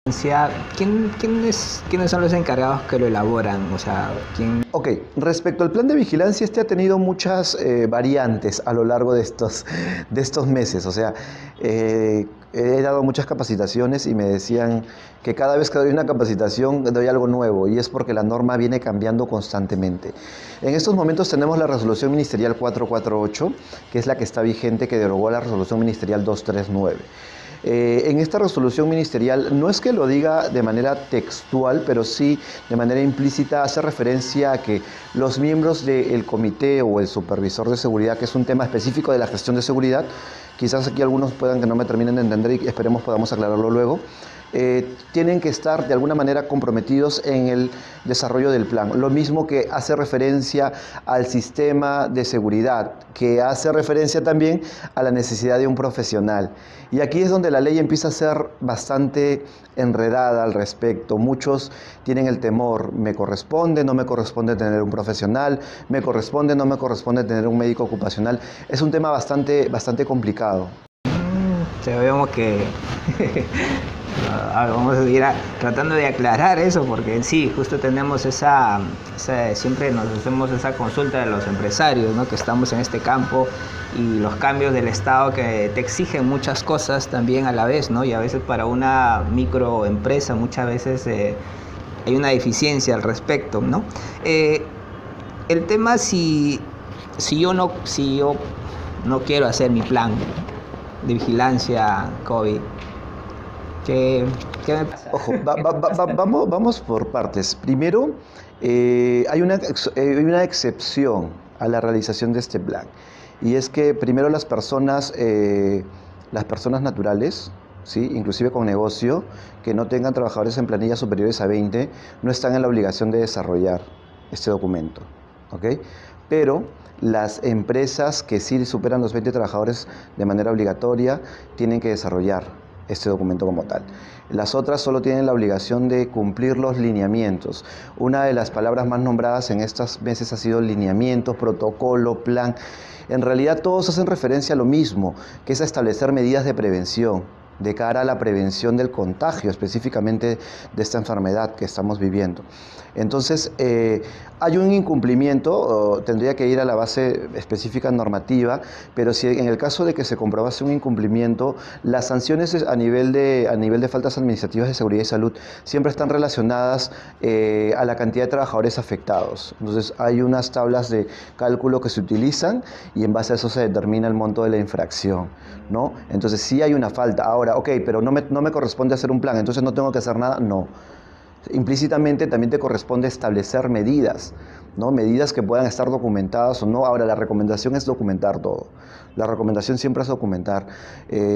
¿Quiénes son los encargados que lo elaboran? O sea, ¿quién? Ok, respecto al plan de vigilancia, este ha tenido muchas variantes a lo largo de estos meses. O sea, he dado muchas capacitaciones y me decían que cada vez que doy una capacitación doy algo nuevo, y es porque la norma viene cambiando constantemente. En estos momentos tenemos la resolución ministerial 448, que es la que está vigente, que derogó la resolución ministerial 239. En esta resolución ministerial no es que lo diga de manera textual, pero sí de manera implícita hace referencia a que los miembros del comité o el supervisor de seguridad, que es un tema específico de la gestión de seguridad, quizás aquí algunos puedan que no me terminen de entender y esperemos podamos aclararlo luego, tienen que estar de alguna manera comprometidos en el desarrollo del plan. Lo mismo que hace referencia al sistema de seguridad, que hace referencia también a la necesidad de un profesional. Y aquí es donde la ley empieza a ser bastante enredada al respecto. Muchos tienen el temor: me corresponde, no me corresponde tener un profesional, me corresponde, no me corresponde tener un médico ocupacional. Es un tema bastante complicado. Sabemos que vamos a ir tratando de aclarar eso, porque en sí, justo tenemos siempre nos hacemos esa consulta de los empresarios, ¿no? Que estamos en este campo, y los cambios del Estado que te exigen muchas cosas también a la vez, ¿no? Y a veces para una microempresa muchas veces hay una deficiencia al respecto, ¿no? El tema si yo no quiero hacer mi plan de vigilancia COVID, ¿qué me pasa? Ojo, vamos por partes. Primero, hay una excepción a la realización de este plan. Y es que primero las personas naturales, ¿sí? Inclusive con negocio, que no tengan trabajadores en planillas superiores a 20, no están en la obligación de desarrollar este documento, ¿ok? Pero las empresas que sí superan los 20 trabajadores de manera obligatoria tienen que desarrollar este documento como tal. Las otras solo tienen la obligación de cumplir los lineamientos. Una de las palabras más nombradas en estos meses ha sido lineamientos, protocolo, plan. En realidad todos hacen referencia a lo mismo, que es a establecer medidas de prevención, de cara a la prevención del contagio, específicamente de esta enfermedad que estamos viviendo. Entonces, hay un incumplimiento, tendría que ir a la base específica normativa, pero si en el caso de que se comprobase un incumplimiento, las sanciones a nivel de faltas administrativas de seguridad y salud siempre están relacionadas a la cantidad de trabajadores afectados. Entonces, hay unas tablas de cálculo que se utilizan y en base a eso se determina el monto de la infracción, ¿no? Entonces, sí hay una falta. Ahora, ok, pero no me corresponde hacer un plan, entonces no tengo que hacer nada. No. Implícitamente también te corresponde establecer medidas, ¿no? Medidas que puedan estar documentadas o no. Ahora, la recomendación es documentar todo. La recomendación siempre es documentar,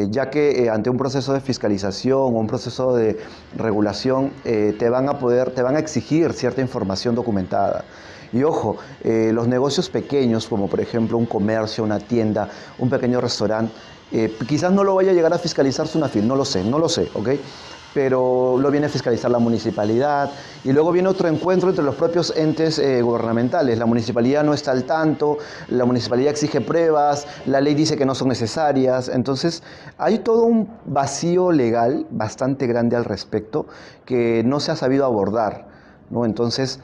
ya que ante un proceso de fiscalización o un proceso de regulación te van a exigir cierta información documentada. Y ojo, los negocios pequeños, como por ejemplo un comercio, una tienda, un pequeño restaurante, quizás no lo vaya a llegar a fiscalizar SUNAFIL, no lo sé, ¿ok? Pero lo viene a fiscalizar la municipalidad, y luego viene otro encuentro entre los propios entes gubernamentales. La municipalidad no está al tanto, la municipalidad exige pruebas, la ley dice que no son necesarias. Entonces hay todo un vacío legal bastante grande al respecto que no se ha sabido abordar, ¿no? Entonces,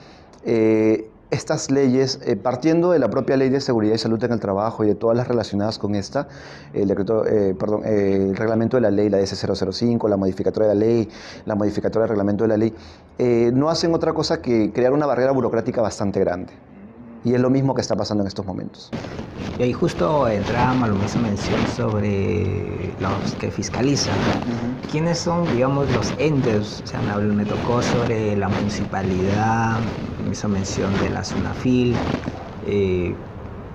estas leyes, partiendo de la propia Ley de Seguridad y Salud en el Trabajo y de todas las relacionadas con esta, el reglamento de la ley, la DS-005, la modificatoria de la ley, la modificatoria del reglamento de la ley, no hacen otra cosa que crear una barrera burocrática bastante grande. Y es lo mismo que está pasando en estos momentos. Y ahí justo entraba lo mismo mención sobre los que fiscalizan. ¿Quiénes son, digamos, los entes? O sea, me tocó sobre la municipalidad, me hizo mención de la SUNAFIL.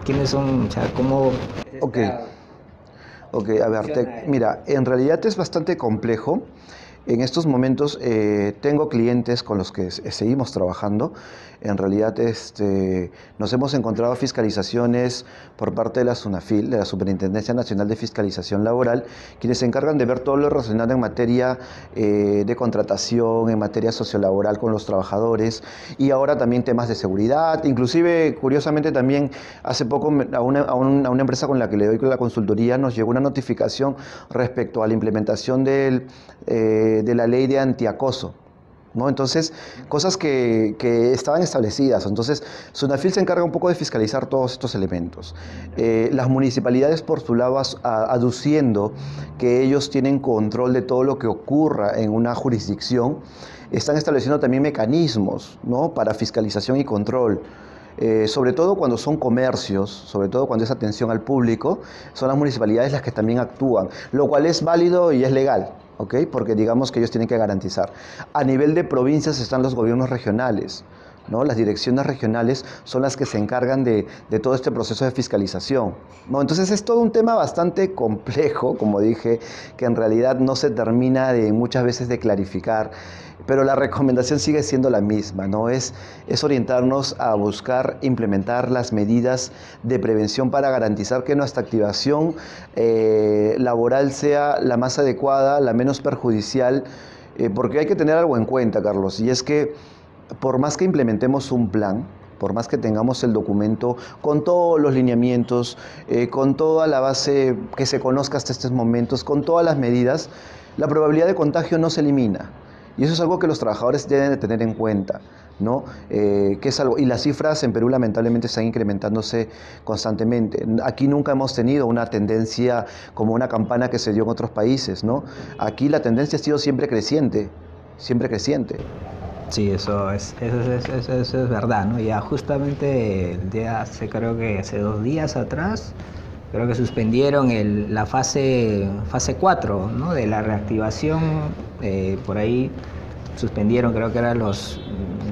¿Quiénes son? O sea, ¿cómo? Ok, a ver, mira, en realidad es bastante complejo. En estos momentos tengo clientes con los que seguimos trabajando. En realidad nos hemos encontrado fiscalizaciones por parte de la SUNAFIL, de la Superintendencia Nacional de Fiscalización Laboral, quienes se encargan de ver todo lo relacionado en materia de contratación, en materia sociolaboral con los trabajadores, y ahora también temas de seguridad. Inclusive, curiosamente, también hace poco a una empresa con la que le doy la consultoría nos llegó una notificación respecto a la implementación de la ley de antiacoso, ¿no? Entonces, cosas que estaban establecidas. Entonces, SUNAFIL se encarga un poco de fiscalizar todos estos elementos. Las municipalidades, por su lado, aduciendo que ellos tienen control de todo lo que ocurra en una jurisdicción, están estableciendo también mecanismos, ¿no?, para fiscalización y control. Sobre todo cuando son comercios, sobre todo cuando es atención al público, son las municipalidades las que también actúan, lo cual es válido y es legal, ¿ok? Porque digamos que ellos tienen que garantizar. A nivel de provincias están los gobiernos regionales, ¿no? Las direcciones regionales son las que se encargan de todo este proceso de fiscalización, ¿no? Entonces es todo un tema bastante complejo, como dije, que en realidad no se termina muchas veces de clarificar, pero la recomendación sigue siendo la misma, ¿no? Es orientarnos a buscar implementar las medidas de prevención para garantizar que nuestra activación laboral sea la más adecuada, la menos perjudicial, porque hay que tener algo en cuenta, Carlos, y es que por más que implementemos un plan, por más que tengamos el documento con todos los lineamientos, con toda la base que se conozca hasta estos momentos, con todas las medidas, la probabilidad de contagio no se elimina. Y eso es algo que los trabajadores deben de tener en cuenta, ¿no? Que es algo, y las cifras en Perú lamentablemente están incrementándose constantemente. Aquí nunca hemos tenido una tendencia como una campana que se dio en otros países, ¿no? Aquí la tendencia ha sido siempre creciente, siempre creciente. Sí, eso es verdad, ¿no? Ya justamente creo que hace 2 días atrás, creo que suspendieron la fase 4, ¿no?, de la reactivación. Por ahí suspendieron, creo que eran los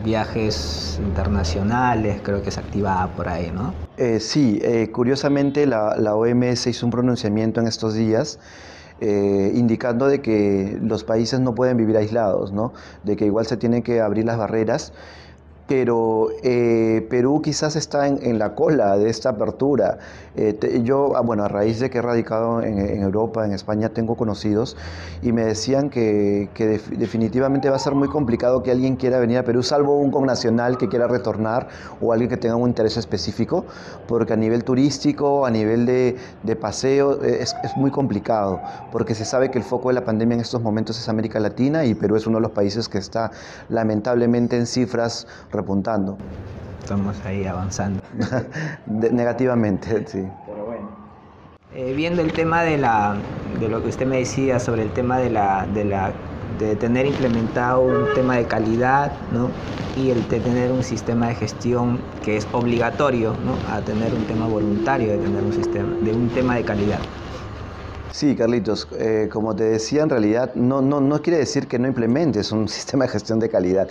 viajes internacionales, creo que se activaba por ahí, ¿no? Sí, curiosamente la OMS hizo un pronunciamiento en estos días indicando de que los países no pueden vivir aislados, ¿no? De que igual se tienen que abrir las barreras, pero Perú quizás está en la cola de esta apertura. Bueno, a raíz de que he radicado en Europa, en España, tengo conocidos y me decían que definitivamente va a ser muy complicado que alguien quiera venir a Perú, salvo un connacional que quiera retornar o alguien que tenga un interés específico, porque a nivel turístico, a nivel de paseo, es muy complicado, porque se sabe que el foco de la pandemia en estos momentos es América Latina y Perú es uno de los países que está lamentablemente en cifras repuntando. Estamos ahí avanzando. Negativamente, sí. Pero bueno. Viendo el tema de lo que usted me decía sobre el tema de tener implementado un tema de calidad, ¿no?, y el de tener un sistema de gestión que es obligatorio, ¿no?, a tener un tema voluntario de tener un tema de calidad. Sí, Carlitos, como te decía, en realidad no quiere decir que no implementes un sistema de gestión de calidad.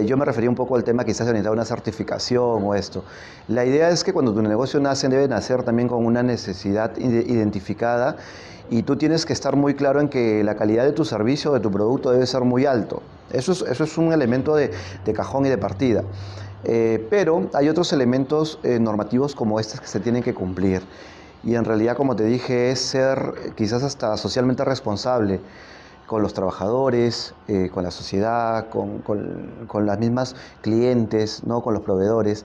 Yo me refería un poco al tema quizás de orientar una certificación o esto. La idea es que cuando tu negocio nace, debe nacer también con una necesidad identificada y tú tienes que estar muy claro en que la calidad de tu servicio o de tu producto debe ser muy alto. Eso es un elemento de cajón y de partida. Pero hay otros elementos normativos como estos que se tienen que cumplir. Y en realidad, como te dije, es ser quizás hasta socialmente responsable con los trabajadores, con la sociedad, con las mismas clientes, ¿no?, con los proveedores.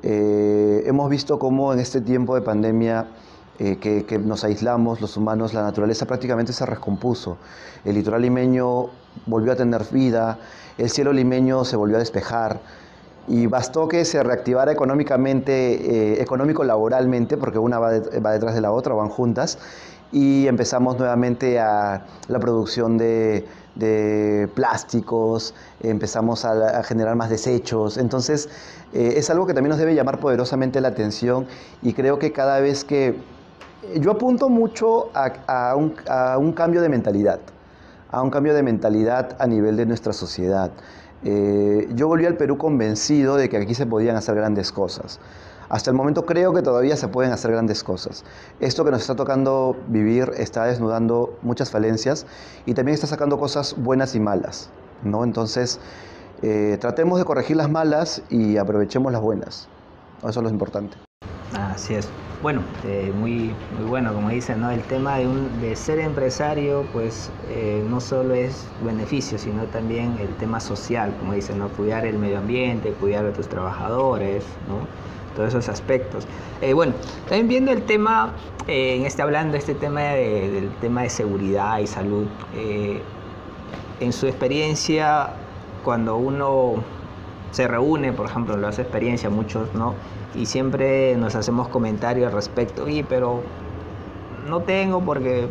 Hemos visto cómo en este tiempo de pandemia que nos aislamos los humanos, la naturaleza prácticamente se recompuso. El litoral limeño volvió a tener vida, el cielo limeño se volvió a despejar. Y bastó que se reactivara económicamente, económico-laboralmente, porque una va detrás de la otra, van juntas, y empezamos nuevamente a la producción de plásticos, empezamos a generar más desechos. Entonces, es algo que también nos debe llamar poderosamente la atención y creo que cada vez que... Yo apunto mucho a un cambio de mentalidad, a nivel de nuestra sociedad. Yo volví al Perú convencido de que aquí se podían hacer grandes cosas. Hasta el momento creo que todavía se pueden hacer grandes cosas. Esto que nos está tocando vivir está desnudando muchas falencias y también está sacando cosas buenas y malas, ¿no? Entonces, tratemos de corregir las malas y aprovechemos las buenas. Eso es lo importante. Así es. Bueno, muy bueno, como dicen, ¿no? El tema de ser empresario, pues no solo es beneficio, sino también el tema social, como dicen, ¿no? Cuidar el medio ambiente, cuidar a tus trabajadores, ¿no? Todos esos aspectos. Bueno, también viendo el tema, hablando de este tema del tema de seguridad y salud, en su experiencia, cuando uno se reúne, por ejemplo, lo hace experiencia muchos, ¿no? Y siempre nos hacemos comentarios al respecto, y pero no tengo porque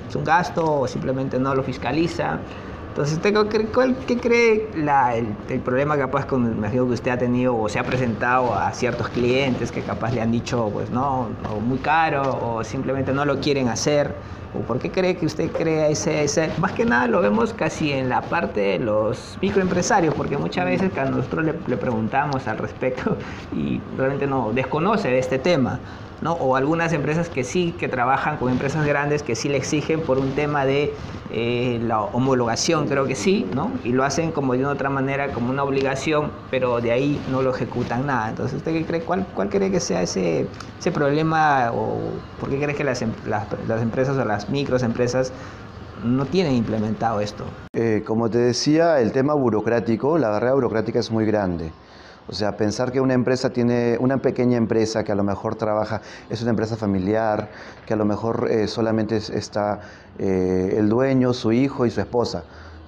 es un gasto o simplemente no lo fiscaliza. Entonces, ¿qué cree el problema capaz con, me imagino que usted ha tenido o se ha presentado a ciertos clientes que capaz le han dicho, pues no, o muy caro, o simplemente no lo quieren hacer? ¿O por qué cree que usted crea ese? Más que nada lo vemos casi en la parte de los microempresarios, porque muchas veces que a nosotros le preguntamos al respecto y realmente no desconoce de este tema, ¿no? O algunas empresas que sí, que trabajan con empresas grandes que sí le exigen por un tema de la homologación, creo que sí, ¿no? Y lo hacen como de una otra manera, como una obligación, pero de ahí no lo ejecutan nada. Entonces, ¿usted qué cree? ¿Cuál cree que sea ese problema, o por qué cree que las empresas o las microempresas no tienen implementado esto? Como te decía, el tema burocrático, la barrera burocrática es muy grande. O sea, pensar que una empresa tiene, una pequeña empresa que a lo mejor trabaja, es una empresa familiar, que a lo mejor solamente está el dueño, su hijo y su esposa.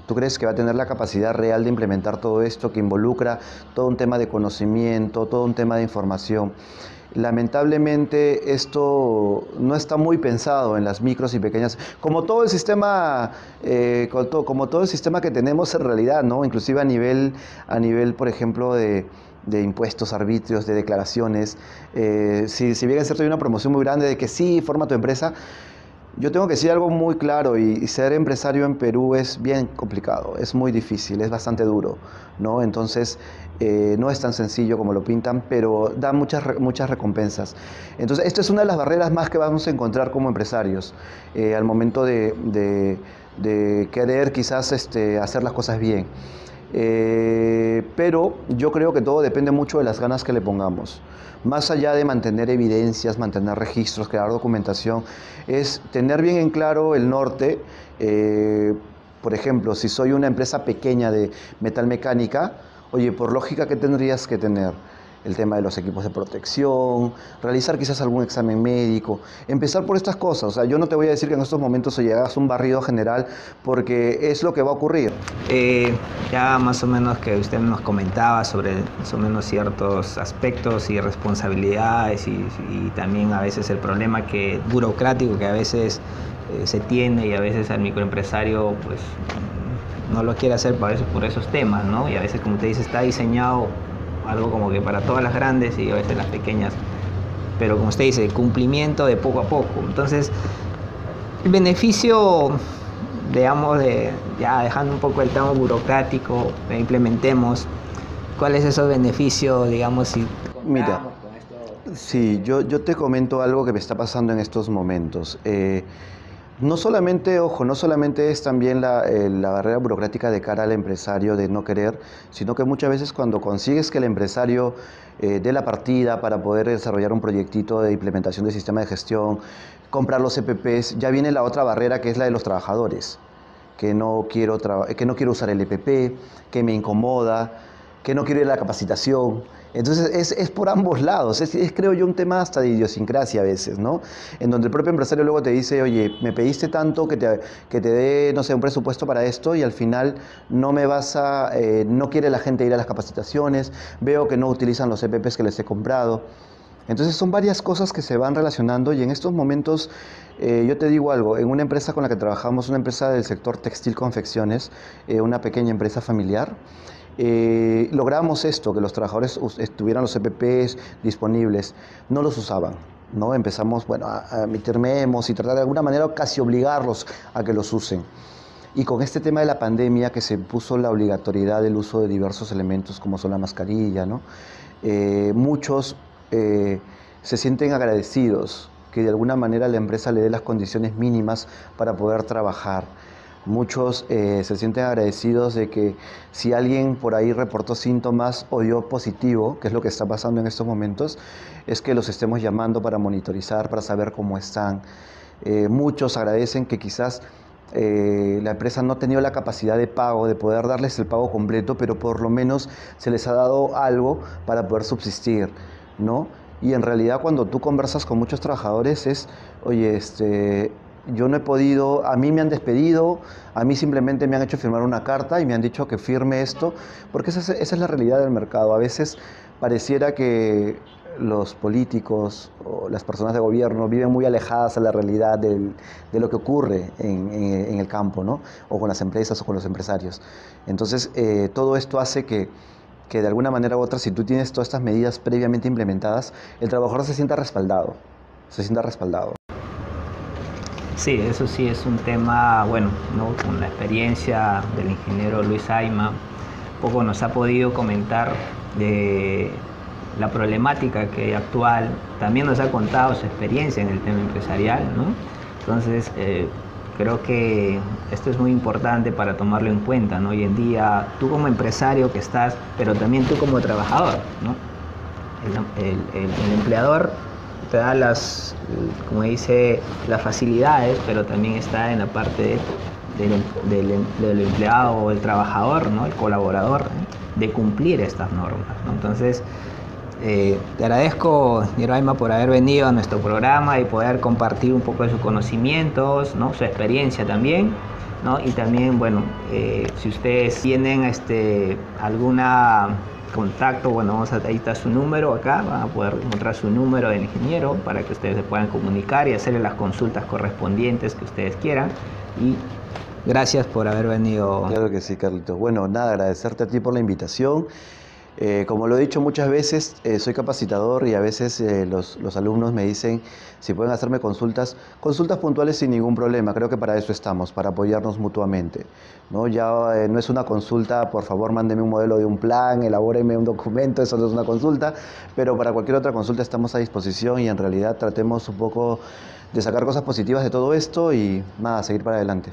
¿Tú crees que va a tener la capacidad real de implementar todo esto que involucra todo un tema de conocimiento, todo un tema de información? Lamentablemente esto no está muy pensado en las micros y pequeñas, como todo el sistema, como todo el sistema que tenemos en realidad, ¿no? Inclusive a nivel, por ejemplo, de impuestos, arbitrios, de declaraciones. Si bien es cierto, hay una promoción muy grande de que sí, forma tu empresa, yo tengo que decir algo muy claro, y ser empresario en Perú es bien complicado, es muy difícil, es bastante duro, ¿no? Entonces, no es tan sencillo como lo pintan, pero da muchas recompensas. Entonces, esto es una de las barreras más que vamos a encontrar como empresarios, al momento de querer quizás hacer las cosas bien. Pero yo creo que todo depende mucho de las ganas que le pongamos. Más allá de mantener evidencias, mantener registros, crear documentación, es tener bien en claro el norte. Por ejemplo, si soy una empresa pequeña de metalmecánica, oye, por lógica, ¿qué tendrías que tener? El tema de los equipos de protección, realizar quizás algún examen médico, empezar por estas cosas. O sea, yo no te voy a decir que en estos momentos se hagas un barrido general, porque es lo que va a ocurrir. Ya más o menos que usted nos comentaba sobre más o menos ciertos aspectos y responsabilidades, y también a veces el problema burocrático que a veces se tiene, y a veces al microempresario pues no lo quiere hacer por esos temas, ¿no? Y a veces, como usted dice, está diseñado algo como que para todas las grandes y a veces las pequeñas, pero como usted dice, cumplimiento de poco a poco. Entonces, el beneficio, digamos, ya dejando un poco el tema burocrático, implementemos, ¿cuál es ese beneficio, digamos, si Mira, con esto? sí, yo te comento algo que me está pasando en estos momentos. No solamente, ojo, no solamente es también la barrera burocrática de cara al empresario de no querer, sino que muchas veces cuando consigues que el empresario dé la partida para poder desarrollar un proyectito de implementación del sistema de gestión, comprar los EPPs, ya viene la otra barrera, que es la de los trabajadores, que no quiero usar el EPP, que me incomoda, que no quiero ir a la capacitación. Entonces es por ambos lados, creo yo un tema hasta de idiosincrasia a veces, ¿no? En donde el propio empresario luego te dice, oye, me pediste tanto que te dé, no sé, un presupuesto para esto, y al final no no quiere la gente ir a las capacitaciones, veo que no utilizan los EPPs que les he comprado. Entonces son varias cosas que se van relacionando, y en estos momentos yo te digo algo, en una empresa con la que trabajamos, una empresa del sector textil confecciones, una pequeña empresa familiar, logramos esto, que los trabajadores tuvieran los EPPs disponibles. No los usaban, ¿no? Empezamos, bueno, a emitir memos y tratar de alguna manera casi obligarlos a que los usen. Y con este tema de la pandemia, que se puso la obligatoriedad del uso de diversos elementos como son la mascarilla, ¿no? Muchos se sienten agradecidos que de alguna manera la empresa le dé las condiciones mínimas para poder trabajar. Muchos se sienten agradecidos de que si alguien por ahí reportó síntomas o dio positivo, que es lo que está pasando en estos momentos, es que los estemos llamando para monitorizar, para saber cómo están. Muchos agradecen que quizás la empresa no ha tenido la capacidad de pago, de poder darles el pago completo, pero por lo menos se les ha dado algo para poder subsistir, ¿no? Y en realidad, cuando tú conversas con muchos trabajadores, oye, yo no he podido, a mí me han despedido, a mí simplemente me han hecho firmar una carta y me han dicho que firme esto, porque esa es la realidad del mercado. A veces pareciera que los políticos o las personas de gobierno viven muy alejadas a la realidad de lo que ocurre en el campo, ¿no? O con las empresas o con los empresarios. Entonces, todo esto hace que de alguna manera u otra, si tú tienes todas estas medidas previamente implementadas, el trabajador se sienta respaldado, se sienta respaldado. Sí, eso sí es un tema, bueno, ¿no? Con la experiencia del ingeniero Luis Ayma, poco nos ha podido comentar de la problemática que hay actual, también nos ha contado su experiencia en el tema empresarial, ¿no? Entonces, creo que esto es muy importante para tomarlo en cuenta, ¿no? Hoy en día, tú como empresario que estás, pero también tú como trabajador, ¿no? El empleador te da las, como dice, las facilidades, pero también está en la parte del empleado o el trabajador, ¿no? El colaborador, ¿no? De cumplir estas normas, ¿no? Entonces, te agradezco, señor Ayma, por haber venido a nuestro programa y poder compartir un poco de sus conocimientos, ¿no? Su experiencia también, ¿no? Y también, bueno, si ustedes tienen alguna contacto, bueno, ahí está su número acá, van a poder encontrar su número del ingeniero para que ustedes se puedan comunicar y hacerle las consultas correspondientes que ustedes quieran. Y gracias por haber venido. Claro que sí, Carlitos. Bueno, nada, agradecerte a ti por la invitación. Como lo he dicho muchas veces, soy capacitador y a veces los alumnos me dicen si pueden hacerme consultas puntuales sin ningún problema. Creo que para eso estamos, para apoyarnos mutuamente, ¿no? Ya no es una consulta, por favor, mándeme un modelo de un plan, elabóreme un documento, eso no es una consulta, pero para cualquier otra consulta estamos a disposición y en realidad tratemos un poco de sacar cosas positivas de todo esto y nada, seguir para adelante.